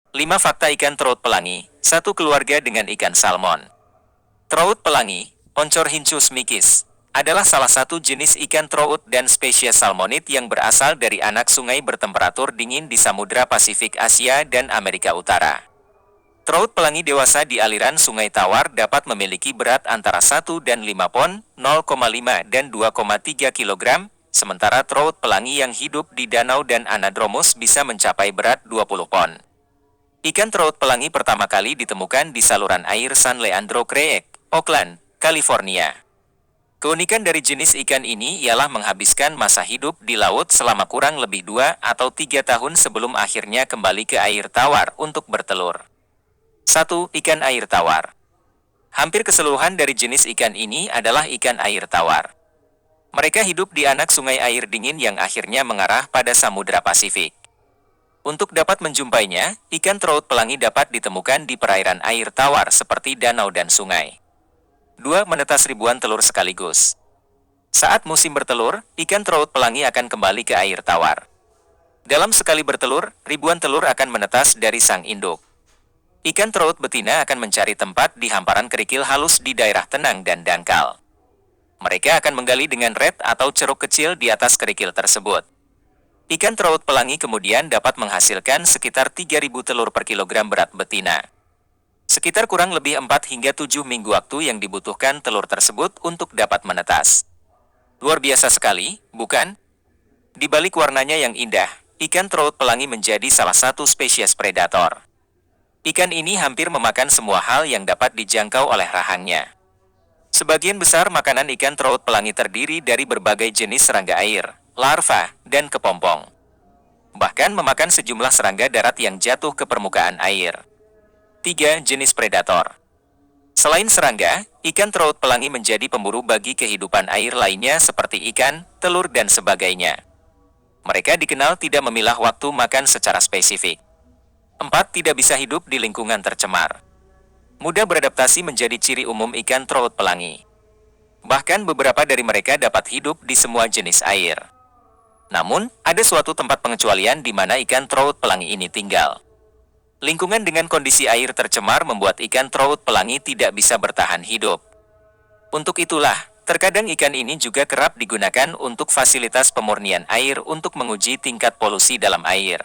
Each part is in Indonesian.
5 fakta ikan trout pelangi, satu keluarga dengan ikan salmon. Trout pelangi, Oncorhynchus micis, adalah salah satu jenis ikan trout dan spesies salmonid yang berasal dari anak sungai bertemperatur dingin di Samudra Pasifik Asia dan Amerika Utara. Trout pelangi dewasa di aliran Sungai Tawar dapat memiliki berat antara 1 dan 5 pon, 0,5 dan 2,3 kg, sementara trout pelangi yang hidup di danau dan anadromos bisa mencapai berat 20 pon. Ikan trout pelangi pertama kali ditemukan di saluran air San Leandro Creek, Oakland, California. Keunikan dari jenis ikan ini ialah menghabiskan masa hidup di laut selama kurang lebih 2 atau 3 tahun sebelum akhirnya kembali ke air tawar untuk bertelur. 1. Ikan air tawar. Hampir keseluruhan dari jenis ikan ini adalah ikan air tawar. Mereka hidup di anak sungai air dingin yang akhirnya mengarah pada Samudra Pasifik. Untuk dapat menjumpainya, ikan trout pelangi dapat ditemukan di perairan air tawar seperti danau dan sungai. 2. Menetas ribuan telur sekaligus. Saat musim bertelur, ikan trout pelangi akan kembali ke air tawar. Dalam sekali bertelur, ribuan telur akan menetas dari sang induk. Ikan trout betina akan mencari tempat di hamparan kerikil halus di daerah tenang dan dangkal. Mereka akan menggali dengan red atau ceruk kecil di atas kerikil tersebut. Ikan trout pelangi kemudian dapat menghasilkan sekitar 3.000 telur per kilogram berat betina. Sekitar kurang lebih 4 hingga 7 minggu waktu yang dibutuhkan telur tersebut untuk dapat menetas. Luar biasa sekali, bukan? Di balik warnanya yang indah, ikan trout pelangi menjadi salah satu spesies predator. Ikan ini hampir memakan semua hal yang dapat dijangkau oleh rahangnya. Sebagian besar makanan ikan trout pelangi terdiri dari berbagai jenis serangga air, larva, dan kepompong. Bahkan memakan sejumlah serangga darat yang jatuh ke permukaan air. 3. Jenis predator. Selain serangga, ikan trout pelangi menjadi pemburu bagi kehidupan air lainnya seperti ikan, telur, dan sebagainya. Mereka dikenal tidak memilah waktu makan secara spesifik. 4. Tidak bisa hidup di lingkungan tercemar. Mudah beradaptasi menjadi ciri umum ikan trout pelangi. Bahkan beberapa dari mereka dapat hidup di semua jenis air. Namun, ada suatu tempat pengecualian di mana ikan trout pelangi ini tinggal. Lingkungan dengan kondisi air tercemar membuat ikan trout pelangi tidak bisa bertahan hidup. Untuk itulah, terkadang ikan ini juga kerap digunakan untuk fasilitas pemurnian air untuk menguji tingkat polusi dalam air.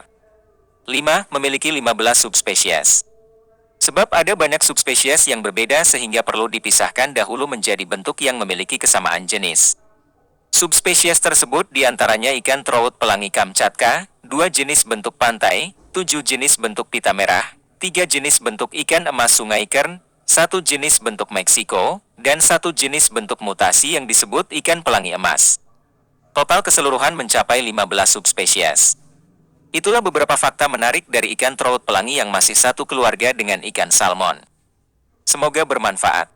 5. Memiliki 15 subspesies. Sebab ada banyak subspesies yang berbeda sehingga perlu dipisahkan dahulu menjadi bentuk yang memiliki kesamaan jenis. Subspesies tersebut diantaranya ikan trout pelangi Kamchatka, 2 jenis bentuk pantai, 7 jenis bentuk pita merah, 3 jenis bentuk ikan emas sungai Kern, 1 jenis bentuk Meksiko, dan 1 jenis bentuk mutasi yang disebut ikan pelangi emas. Total keseluruhan mencapai 15 subspesies. Itulah beberapa fakta menarik dari ikan trout pelangi yang masih satu keluarga dengan ikan salmon. Semoga bermanfaat.